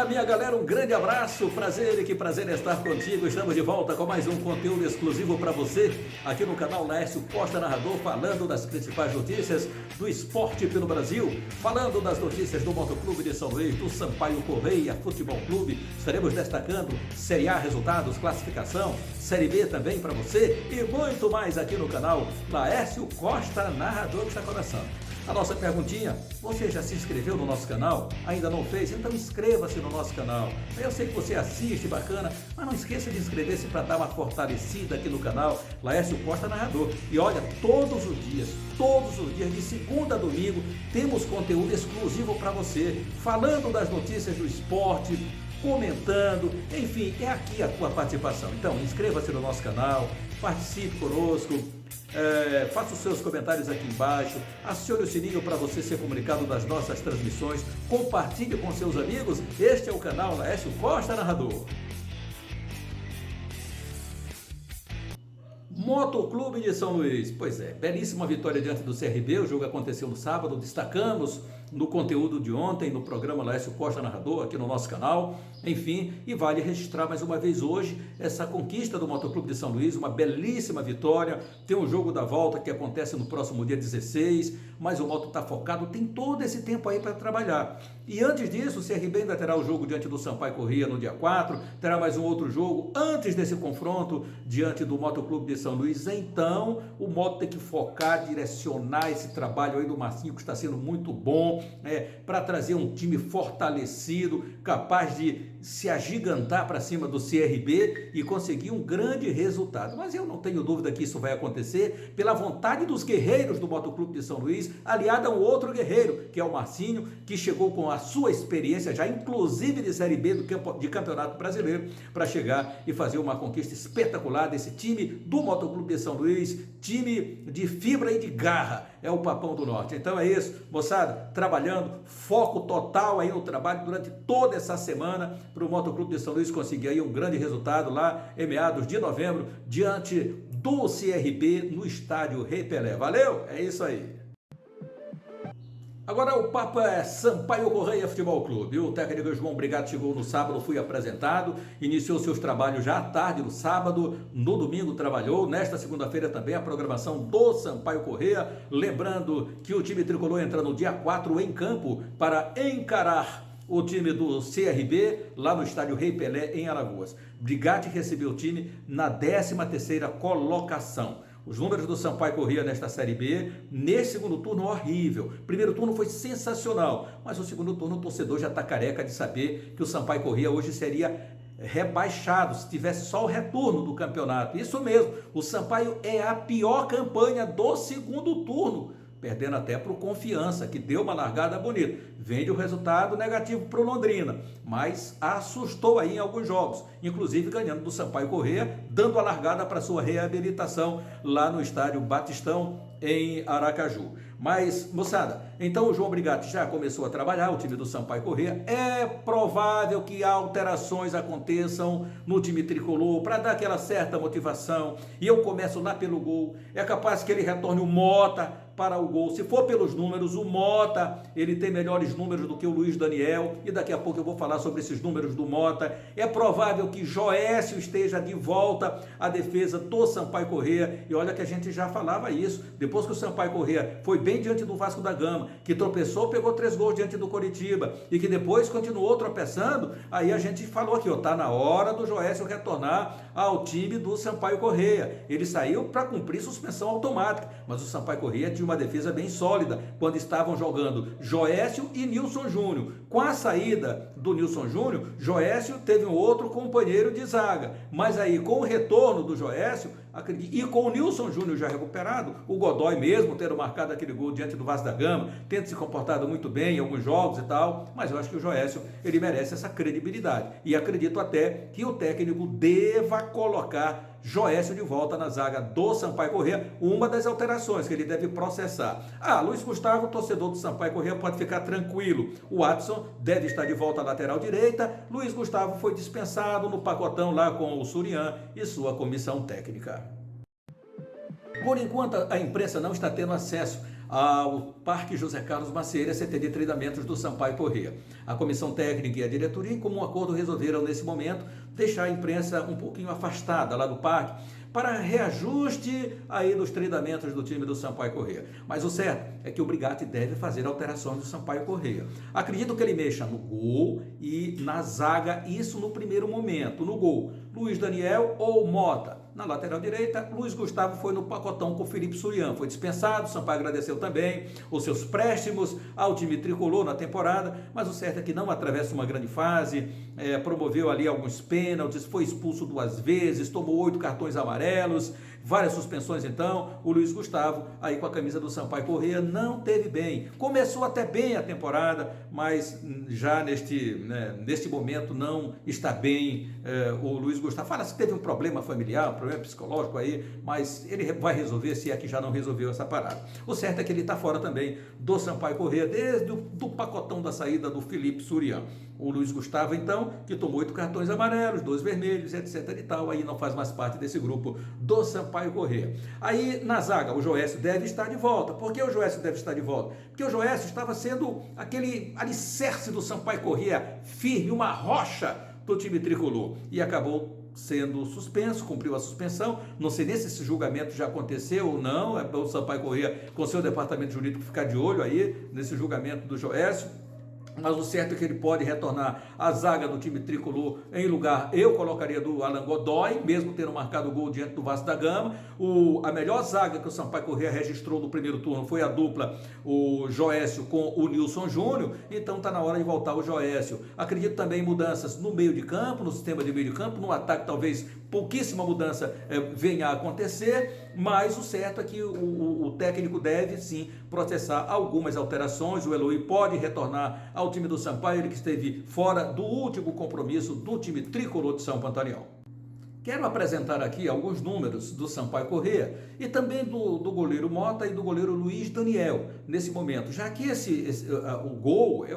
Fala, minha galera, um grande abraço, prazer, que prazer estar contigo. Estamos de volta com mais um conteúdo exclusivo para você aqui no canal Laércio Costa Narrador, falando das principais notícias do esporte pelo Brasil, falando das notícias do Motoclube de São Luís, do Sampaio Corrêa Futebol Clube. Estaremos destacando Série A, resultados, classificação, Série B também para você e muito mais aqui no canal Laércio Costa Narrador. Que está começando. A nossa perguntinha: você já se inscreveu no nosso canal? Ainda não fez? Então inscreva-se no nosso canal. Eu sei que você assiste, bacana, mas não esqueça de inscrever-se para dar uma fortalecida aqui no canal Laércio Costa Narrador. E olha, todos os dias, de segunda a domingo, temos conteúdo exclusivo para você, falando das notícias do esporte, comentando, enfim, é aqui a tua participação. Então, inscreva-se no nosso canal, participe conosco, faça os seus comentários aqui embaixo, acione o sininho para você ser comunicado das nossas transmissões, compartilhe com seus amigos. Este é o canal Laércio Costa Narrador. Motoclube de São Luís, pois é, belíssima vitória diante do CRB, o jogo aconteceu no sábado, destacamos no conteúdo de ontem, no programa Laércio Costa Narrador, aqui no nosso canal, enfim, e vale registrar mais uma vez hoje essa conquista do Motoclube de São Luís, uma belíssima vitória. Tem um jogo da volta que acontece no próximo dia 16, mas o Moto está focado, tem todo esse tempo aí para trabalhar. E antes disso, o CRB ainda terá o jogo diante do Sampaio Corrêa no dia 4, terá mais um outro jogo antes desse confronto diante do Motoclube de São Luís. Então, o Moto tem que focar, direcionar esse trabalho aí do Marcinho, que está sendo muito bom, para trazer um time fortalecido, capaz de se agigantar para cima do CRB e conseguir um grande resultado. Mas eu não tenho dúvida que isso vai acontecer pela vontade dos guerreiros do Motoclube de São Luís, aliado a um outro guerreiro, que é o Marcinho, que chegou com a sua experiência, já inclusive de Série B de Campeonato Brasileiro, para chegar e fazer uma conquista espetacular desse time do Motoclube de São Luís, time de fibra e de garra, é o Papão do Norte. Então é isso, moçada, trabalhando, foco total aí no trabalho durante toda essa semana, para o Motoclube de São Luís conseguir aí um grande resultado lá em meados de novembro, diante do CRB no estádio Rei Pelé. Valeu? É isso aí. Agora o papo é Sampaio Corrêa Futebol Clube. O técnico João Brigatti chegou no sábado, foi apresentado, iniciou seus trabalhos já à tarde no sábado, no domingo trabalhou, nesta segunda-feira também a programação do Sampaio Corrêa, lembrando que o time tricolor entra no dia 4 em campo para encarar o time do CRB lá no estádio Rei Pelé em Alagoas. Brigatti recebeu o time na 13ª colocação. Os números do Sampaio Corrêa nesta Série B, nesse segundo turno, horrível. Primeiro turno foi sensacional, mas o segundo turno o torcedor já está careca de saber que o Sampaio Corrêa hoje seria rebaixado, se tivesse só o retorno do campeonato. Isso mesmo, o Sampaio é a pior campanha do segundo turno, perdendo até para o Confiança, que deu uma largada bonita. Vende o resultado negativo para o Londrina, mas assustou aí em alguns jogos, inclusive ganhando do Sampaio Corrêa, dando a largada para sua reabilitação lá no estádio Batistão, em Aracaju. Mas, moçada, então o João Brigatti já começou a trabalhar, o time do Sampaio Corrêa. É provável que alterações aconteçam no time tricolor para dar aquela certa motivação. E eu começo lá pelo gol. É capaz que ele retorne o Mota para o gol. Se for pelos números, o Mota, ele tem melhores números do que o Luiz Daniel, e daqui a pouco eu vou falar sobre esses números do Mota. É provável que Joécio esteja de volta à defesa do Sampaio Corrêa, e olha que a gente já falava isso, depois que o Sampaio Corrêa foi bem diante do Vasco da Gama, que tropeçou, pegou 3 gols diante do Coritiba, e que depois continuou tropeçando, aí a gente falou aqui, tá na hora do Joécio retornar ao time do Sampaio Corrêa. Ele saiu para cumprir suspensão automática, mas o Sampaio Corrêa tinha uma defesa bem sólida quando estavam jogando Joécio e Nilson Júnior. Com a saída do Nilson Júnior, Joécio teve um outro companheiro de zaga, mas aí com o retorno do Joécio, e com o Nilson Júnior já recuperado, o Godoy mesmo tendo marcado aquele gol diante do Vasco da Gama, tendo se comportado muito bem em alguns jogos e tal, mas eu acho que o Joécio, ele merece essa credibilidade, e acredito até que o técnico deva colocar Joécio de volta na zaga do Sampaio Corrêa, uma das alterações que ele deve processar. Luiz Gustavo, torcedor do Sampaio Corrêa, pode ficar tranquilo, o Watson deve estar de volta à lateral direita, Luiz Gustavo foi dispensado no pacotão lá com o Surian e sua comissão técnica. Por enquanto, a imprensa não está tendo acesso ao Parque José Carlos Macieira, CT de treinamentos do Sampaio Corrêa. A comissão técnica e a diretoria, em comum acordo, resolveram nesse momento deixar a imprensa um pouquinho afastada lá do parque, para reajuste aí dos treinamentos do time do Sampaio Corrêa. Mas o certo é que o Brigatti deve fazer alterações do Sampaio Corrêa. Acredito que ele mexa no gol e na zaga, isso no primeiro momento. No gol, Luiz Daniel ou Mota. Na lateral direita, Luiz Gustavo foi no pacotão com o Felipe Surian. Foi dispensado, o Sampaio agradeceu também os seus préstimos ao time tricolor na temporada, mas o certo é que não atravessa uma grande fase, promoveu ali alguns pênaltis, foi expulso 2 vezes, tomou 8 cartões amarelos, várias suspensões. Então, o Luiz Gustavo, aí com a camisa do Sampaio Corrêa, não teve bem. Começou até bem a temporada, mas já neste momento não está bem o Luiz Gustavo. Fala-se que teve um problema familiar, um problema psicológico aí, mas ele vai resolver, se é que já não resolveu essa parada. O certo é que ele está fora também do Sampaio Corrêa, desde o pacotão da saída do Felipe Surian. O Luiz Gustavo, então, que tomou 8 cartões amarelos, 2 vermelhos, etc e tal, aí não faz mais parte desse grupo do Sampaio Corrêa. Aí, na zaga, o Joécio deve estar de volta. Por que o Joécio deve estar de volta? Porque o Joécio estava sendo aquele alicerce do Sampaio Corrêa, firme, uma rocha do time tricolor, e acabou sendo suspenso, cumpriu a suspensão. Não sei nem se esse julgamento já aconteceu ou não, é para o Sampaio Corrêa, com seu departamento jurídico, ficar de olho aí nesse julgamento do Joécio. Mas o certo é que ele pode retornar à zaga do time tricolor em lugar, eu colocaria, do Alan Godoy, mesmo tendo marcado o gol diante do Vasco da Gama. A melhor zaga que o Sampaio Corrêa registrou no primeiro turno foi a dupla, o Joécio com o Nilson Júnior, então está na hora de voltar o Joécio. Acredito também em mudanças no meio de campo, no sistema de meio de campo, no ataque talvez pouquíssima mudança venha a acontecer, mas o certo é que o técnico deve sim processar algumas alterações. O Eloy pode retornar ao time do Sampaio, ele que esteve fora do último compromisso do time tricolor de São Pantaleão. Quero apresentar aqui alguns números do Sampaio Corrêa e também do goleiro Mota e do goleiro Luiz Daniel, nesse momento, já que o gol é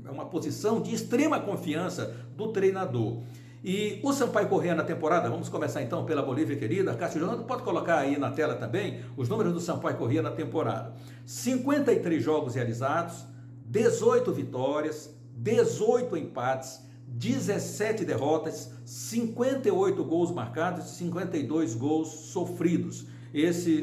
uma posição de extrema confiança do treinador. E o Sampaio Corrêa na temporada, vamos começar então pela Bolívia querida. Cássio Jonathan, pode colocar aí na tela também os números do Sampaio Corrêa na temporada. 53 jogos realizados, 18 vitórias, 18 empates, 17 derrotas, 58 gols marcados e 52 gols sofridos.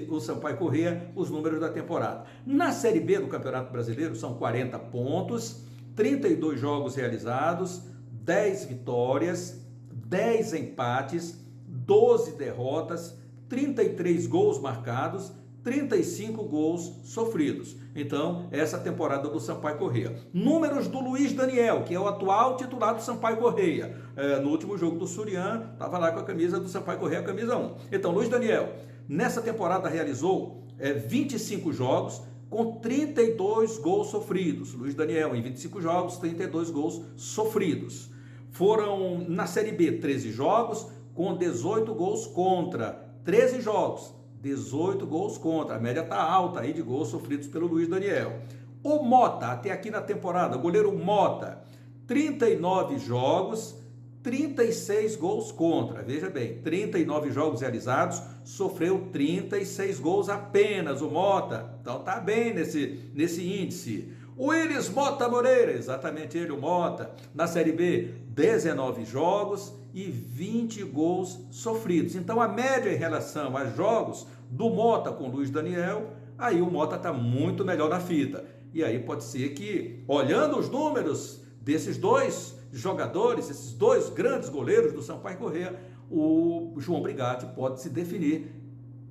O Sampaio Corrêa, os números da temporada. Na Série B do Campeonato Brasileiro são 40 pontos, 32 jogos realizados, 10 vitórias, 10 empates, 12 derrotas, 33 gols marcados, 35 gols sofridos. Então, essa temporada do Sampaio Corrêa. Números do Luiz Daniel, que é o atual titular do Sampaio Corrêa. No último jogo do Surian, estava lá com a camisa do Sampaio Corrêa, a camisa 1. Então, Luiz Daniel, nessa temporada realizou 25 jogos, com 32 gols sofridos. Luiz Daniel, em 25 jogos, 32 gols sofridos. Foram, na Série B, 13 jogos, com 18 gols contra. 13 jogos, 18 gols contra. A média está alta aí de gols sofridos pelo Luiz Daniel. O Mota, até aqui na temporada, o goleiro Mota, 39 jogos, 36 gols contra. Veja bem, 39 jogos realizados, sofreu 36 gols apenas o Mota. Então tá bem nesse índice. O Willis Mota Moreira, exatamente ele, o Mota, na Série B, 19 jogos e 20 gols sofridos. Então a média em relação a jogos do Mota com o Luiz Daniel, aí o Mota está muito melhor na fita. E aí pode ser que, olhando os números desses dois jogadores, esses dois grandes goleiros do Sampaio Corrêa, o João Brigatti pode se definir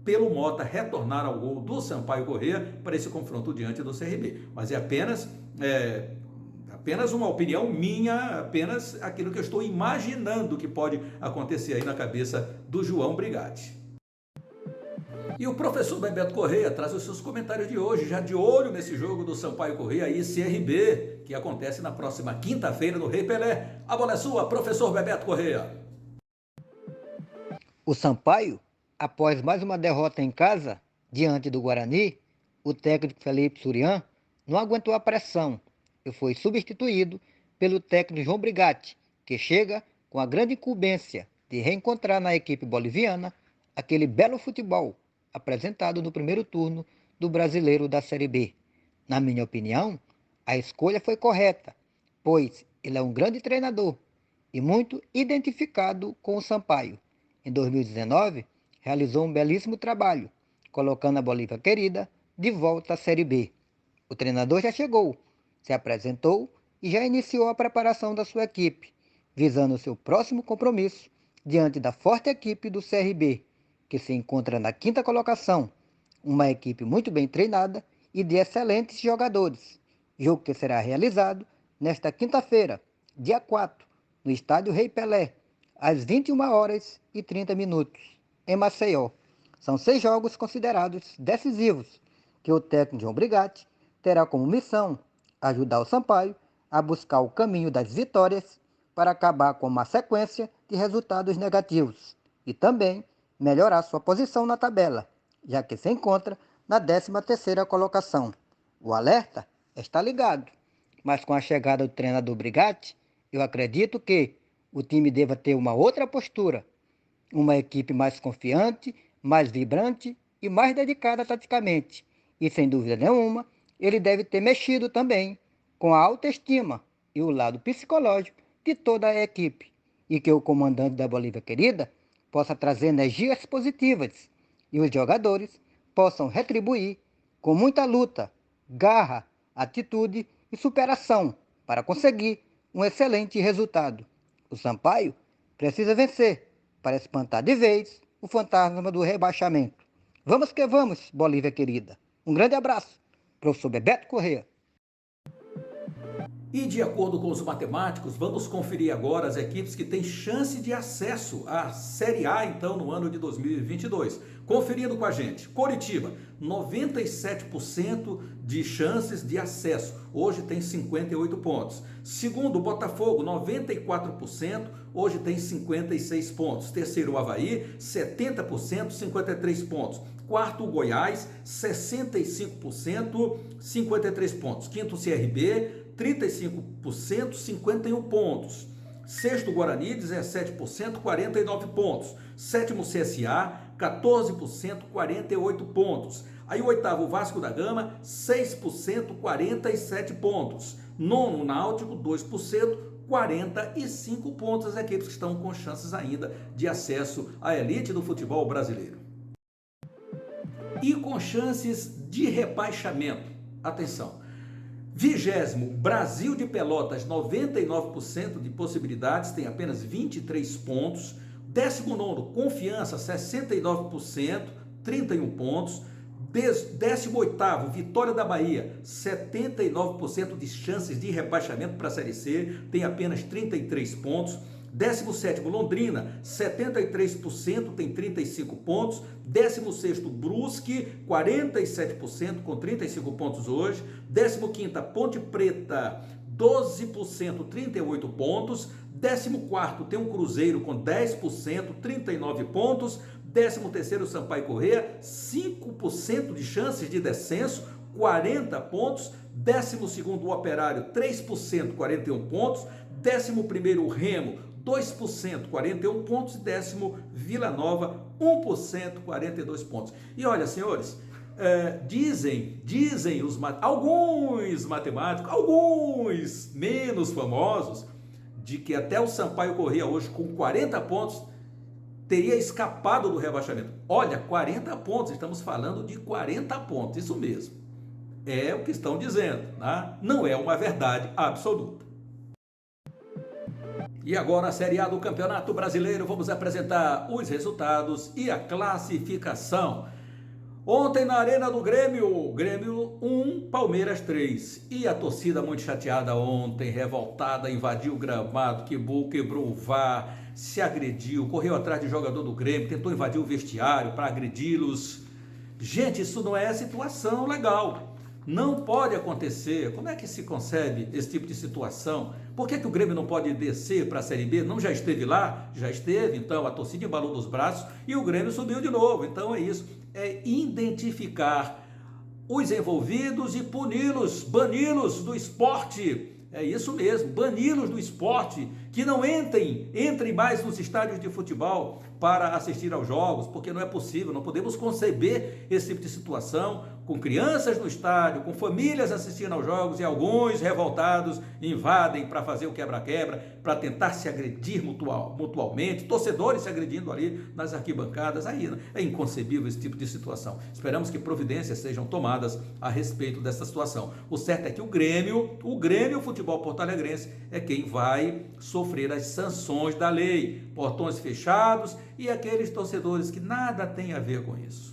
pelo Mota retornar ao gol do Sampaio Corrêa para esse confronto diante do CRB. Mas é apenas uma opinião minha, apenas aquilo que eu estou imaginando que pode acontecer aí na cabeça do João Brigatti. E o professor Bebeto Corrêa traz os seus comentários de hoje, já de olho nesse jogo do Sampaio Corrêa e CRB, que acontece na próxima quinta-feira no Rei Pelé. A bola é sua, professor Bebeto Corrêa. O Sampaio, após mais uma derrota em casa, diante do Guarani, o técnico Felipe Surian não aguentou a pressão e foi substituído pelo técnico João Brigatti, que chega com a grande incumbência de reencontrar na equipe boliviana aquele belo futebol apresentado no primeiro turno do Brasileiro da Série B. Na minha opinião, a escolha foi correta, pois ele é um grande treinador e muito identificado com o Sampaio. Em 2019, realizou um belíssimo trabalho, colocando a Bolívia Querida de volta à Série B. O treinador já chegou, se apresentou e já iniciou a preparação da sua equipe, visando seu próximo compromisso diante da forte equipe do CRB, que se encontra na quinta colocação, uma equipe muito bem treinada e de excelentes jogadores. Jogo que será realizado nesta quinta-feira, dia 4, no estádio Rei Pelé, às 21h30, em Maceió. São 6 jogos considerados decisivos, que o técnico João Brigatti terá como missão ajudar o Sampaio a buscar o caminho das vitórias para acabar com uma sequência de resultados negativos e também melhorar sua posição na tabela, já que se encontra na 13ª colocação. O alerta está ligado, mas com a chegada do treinador Brigatti, eu acredito que o time deva ter uma outra postura, uma equipe mais confiante, mais vibrante e mais dedicada taticamente. E sem dúvida nenhuma, ele deve ter mexido também com a autoestima e o lado psicológico de toda a equipe, e que o comandante da Bolívia Querida possa trazer energias positivas e os jogadores possam retribuir com muita luta, garra, atitude e superação para conseguir um excelente resultado. O Sampaio precisa vencer para espantar de vez o fantasma do rebaixamento. Vamos que vamos, Bolívia Querida. Um grande abraço, professor Bebeto Corrêa. E de acordo com os matemáticos, vamos conferir agora as equipes que têm chance de acesso à Série A, então, no ano de 2022. Conferindo com a gente, Coritiba, 97% de chances de acesso, hoje tem 58 pontos. Segundo, Botafogo, 94%, hoje tem 56 pontos. Terceiro, o Avaí, 70%, 53 pontos. Quarto, o Goiás, 65%, 53 pontos. Quinto, o CRB, 35%, 51 pontos. Sexto, Guarani, 17%, 49 pontos. Sétimo, CSA, 14%, 48 pontos. Aí o oitavo, Vasco da Gama, 6%, 47 pontos. Nono, Náutico, 2%, 45 pontos. As equipes que estão com chances ainda de acesso à elite do futebol brasileiro. E com chances de rebaixamento. Atenção. 20º, Brasil de Pelotas, 99% de possibilidades, tem apenas 23 pontos. 19º, Confiança, 69%, 31 pontos. 18º, Vitória da Bahia, 79% de chances de rebaixamento para a Série C, tem apenas 33 pontos. 17º, Londrina, 73%, tem 35 pontos. 16º, Brusque, 47%, com 35 pontos hoje. 15ª, Ponte Preta, 12%, 38 pontos. 14º, tem um Cruzeiro com 10%, 39 pontos. 13º, Sampaio Corrêa, 5% de chances de descenso, 40 pontos. 12º, Operário, 3%, 41 pontos. 11º, Remo, 2%, 41 pontos, e 10º, Vila Nova, 1%, 42 pontos. E olha, senhores, dizem alguns matemáticos, alguns menos famosos, de que até o Sampaio Corrêa hoje, com 40 pontos, teria escapado do rebaixamento. Olha, 40 pontos, estamos falando de 40 pontos, isso mesmo. É o que estão dizendo, né? Não é uma verdade absoluta. E agora a Série A do Campeonato Brasileiro, vamos apresentar os resultados e a classificação. Ontem na Arena do Grêmio, Grêmio 1, Palmeiras 3. E a torcida muito chateada ontem, revoltada, invadiu o gramado, quebrou o VAR, se agrediu, correu atrás de jogador do Grêmio, tentou invadir o vestiário para agredi-los. Gente, isso não é situação legal. Não pode acontecer. Como é que se concebe esse tipo de situação? Por que o Grêmio não pode descer para a Série B? Não já esteve lá? Já esteve, então a torcida embalou dos braços e o Grêmio subiu de novo. Então é isso, é identificar os envolvidos e puni-los, bani-los do esporte. É isso mesmo, bani-los do esporte, que não entrem mais nos estádios de futebol, para assistir aos jogos, porque não é possível, não podemos conceber esse tipo de situação com crianças no estádio, com famílias assistindo aos jogos e alguns revoltados invadem para fazer o quebra-quebra, para tentar se agredir mutualmente, torcedores se agredindo ali nas arquibancadas. Aí é inconcebível esse tipo de situação. Esperamos que providências sejam tomadas a respeito dessa situação. O certo é que o Grêmio Futebol Porto-Alegrense é quem vai sofrer as sanções da lei, portões fechados e aqueles torcedores que nada têm a ver com isso.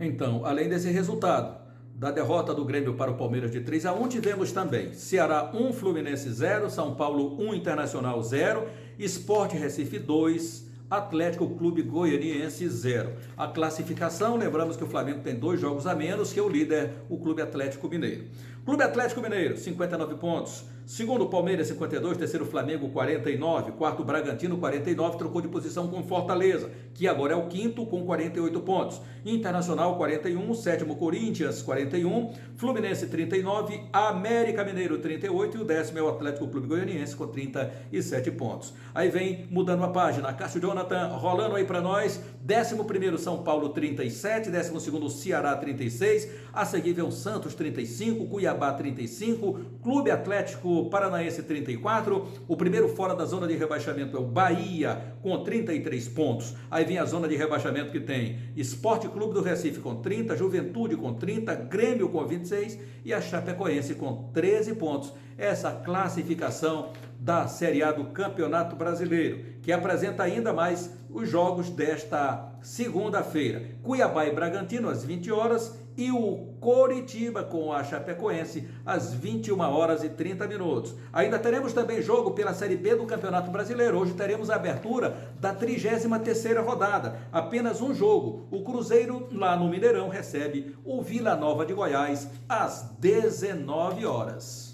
Então, além desse resultado da derrota do Grêmio para o Palmeiras de 3-1, tivemos também Ceará 1, Fluminense 0, São Paulo 1, Internacional 0, Sport Recife 2, Atlético Clube Goianiense 0. A classificação, lembramos que o Flamengo tem 2 jogos a menos que o líder, o Clube Atlético Mineiro. Clube Atlético Mineiro, 59 pontos. Segundo, Palmeiras, 52. Terceiro, Flamengo, 49. Quarto, Bragantino, 49. Trocou de posição com Fortaleza, que agora é o quinto, com 48 pontos. Internacional, 41. Sétimo, Corinthians, 41. Fluminense, 39. América Mineiro, 38. E o décimo é o Atlético Clube Goianiense, com 37 pontos. Aí vem, mudando a página, Cássio Jonathan, rolando aí para nós. 11º, São Paulo, 37. 12º, Ceará, 36. A seguir vem o Santos, 35. Cuiabá, 35. Clube Atlético Paranaense, 34. O primeiro fora da zona de rebaixamento é o Bahia, com 33 pontos. Aí vem a zona de rebaixamento que tem Esporte Clube do Recife com 30, Juventude com 30, Grêmio com 26 e a Chapecoense com 13 pontos. Essa classificação da Série A do Campeonato Brasileiro, que apresenta ainda mais os jogos desta segunda-feira. Cuiabá e Bragantino às 20 horas e o Coritiba com a Chapecoense às 21h30. Ainda teremos também jogo pela Série B do Campeonato Brasileiro. Hoje teremos a abertura da 33ª rodada. Apenas um jogo. O Cruzeiro, lá no Mineirão, recebe o Vila Nova de Goiás às 19 horas.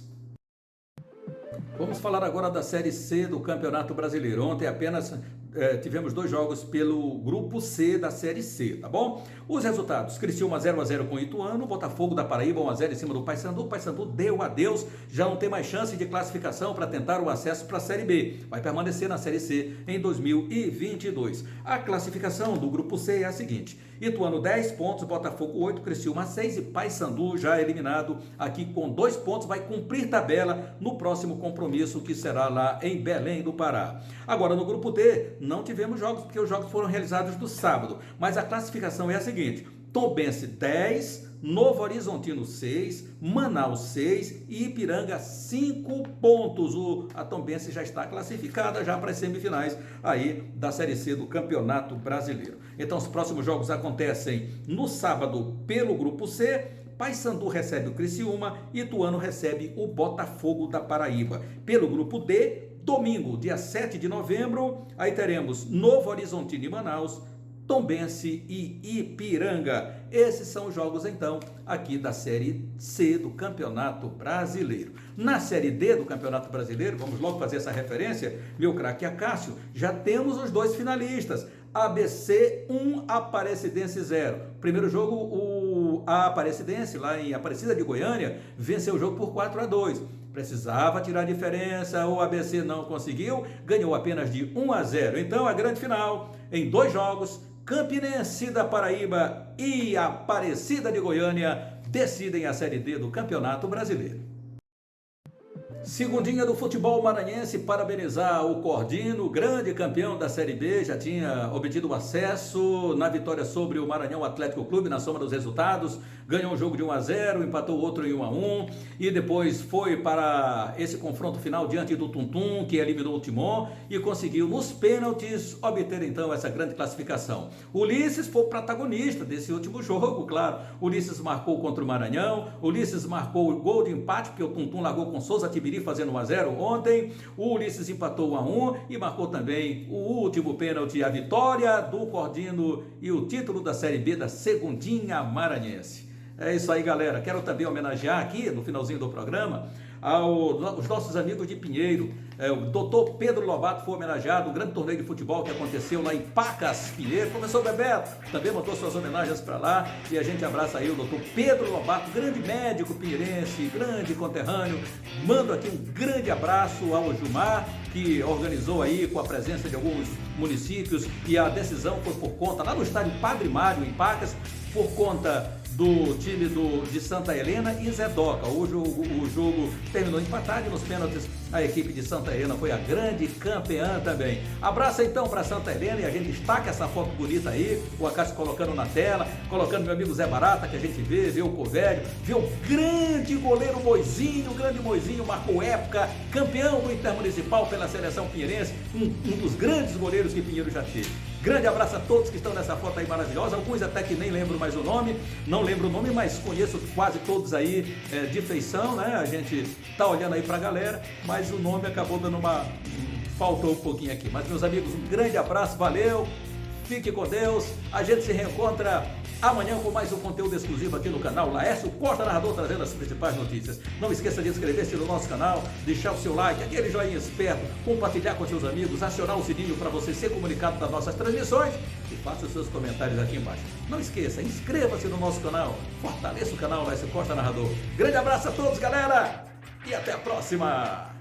Vamos falar agora da Série C do Campeonato Brasileiro. Ontem apenas tivemos 2 jogos pelo Grupo C da Série C, tá bom? Os resultados: Criciúma 0-0 com o Ituano, Botafogo da Paraíba 1-0 em cima do Paysandu. O Paysandu deu adeus, já não tem mais chance de classificação para tentar o acesso para a Série B. Vai permanecer na Série C em 2022. A classificação do Grupo C é a seguinte: Ituano 10 pontos, Botafogo 8, Criciúma 6 e Paysandu já eliminado aqui com 2 pontos, vai cumprir tabela no próximo compromisso que será lá em Belém do Pará. Agora no Grupo D não tivemos jogos porque os jogos foram realizados no sábado, mas a classificação é a seguinte: Tombense 10, Novo Horizontino 6, Manaus 6 e Ipiranga 5 pontos. A Tombense já está classificada já para as semifinais aí da Série C do Campeonato Brasileiro. Então os próximos jogos acontecem no sábado pelo Grupo C. Paysandu recebe o Criciúma, Ituano recebe o Botafogo da Paraíba. Pelo Grupo D, domingo, dia 7 de novembro, aí teremos Novo Horizontino e Manaus, Tombense e Ipiranga. Esses são os jogos, então, aqui da Série C do Campeonato Brasileiro. Na Série D do Campeonato Brasileiro, vamos logo fazer essa referência, meu craque Acácio, já temos os 2 finalistas. ABC 1, Aparecidense 0. Primeiro jogo, a Aparecidense, lá em Aparecida de Goiânia, venceu o jogo por 4-2. Precisava tirar a diferença, o ABC não conseguiu, ganhou apenas de 1-0. Então, a grande final, em 2 jogos, Campinense da Paraíba e Aparecida de Goiânia decidem a Série D do Campeonato Brasileiro. Segundinha do futebol maranhense, parabenizar o Cordino, grande campeão da Série B, já tinha obtido acesso na vitória sobre o Maranhão Atlético Clube, na soma dos resultados, ganhou um jogo de 1-0, empatou outro em 1-1, e depois foi para esse confronto final diante do Tuntum, que eliminou o Timon, e conseguiu nos pênaltis obter então essa grande classificação. Ulisses foi o protagonista desse último jogo, claro. Ulisses marcou contra o Maranhão, Ulisses marcou o gol de empate, porque o Tuntum largou com Souza Tibiri fazendo 1-0 ontem, o Ulisses empatou 1-1 e marcou também o último pênalti, a vitória do Cordino e o título da Série B da Segundinha Maranhense. É isso aí, galera. Quero também homenagear aqui, no finalzinho do programa, aos nossos amigos de Pinheiro. O doutor Pedro Lobato foi homenageado, um grande torneio de futebol que aconteceu lá em Pacas, Pinheiro. Professor Bebeto também mandou suas homenagens para lá. E a gente abraça aí o doutor Pedro Lobato, grande médico pinheirense, grande conterrâneo. Mando aqui um grande abraço ao Gilmar, que organizou aí com a presença de alguns municípios, e a decisão foi por conta, lá no estádio Padre Mário, em Pacas, por conta do time de Santa Helena e Zedoca. O jogo terminou empatado e nos pênaltis a equipe de Santa Helena foi a grande campeã também. Abraço então para Santa Helena, e a gente destaca essa foto bonita aí, o Acácio colocando na tela, colocando meu amigo Zé Barata, que a gente vê o Covério, vê o grande goleiro Moizinho, o grande Moizinho marcou época, campeão do Intermunicipal pela seleção pinheirense, um dos grandes goleiros que Pinheiro já teve. Grande abraço a todos que estão nessa foto aí maravilhosa, alguns até que nem lembro mais o nome, não lembro o nome, mas conheço quase todos aí de feição, né? A gente tá olhando aí pra galera, mas o nome acabou dando faltou um pouquinho aqui. Mas meus amigos, um grande abraço, valeu, fique com Deus, a gente se reencontra amanhã com mais um conteúdo exclusivo aqui no canal Laércio Costa Narrador, trazendo as principais notícias. Não esqueça de inscrever-se no nosso canal, deixar o seu like, aquele joinha esperto, compartilhar com seus amigos, acionar o sininho para você ser comunicado das nossas transmissões e faça os seus comentários aqui embaixo. Não esqueça, inscreva-se no nosso canal, fortaleça o canal Laércio Costa Narrador. Grande abraço a todos, galera, e até a próxima!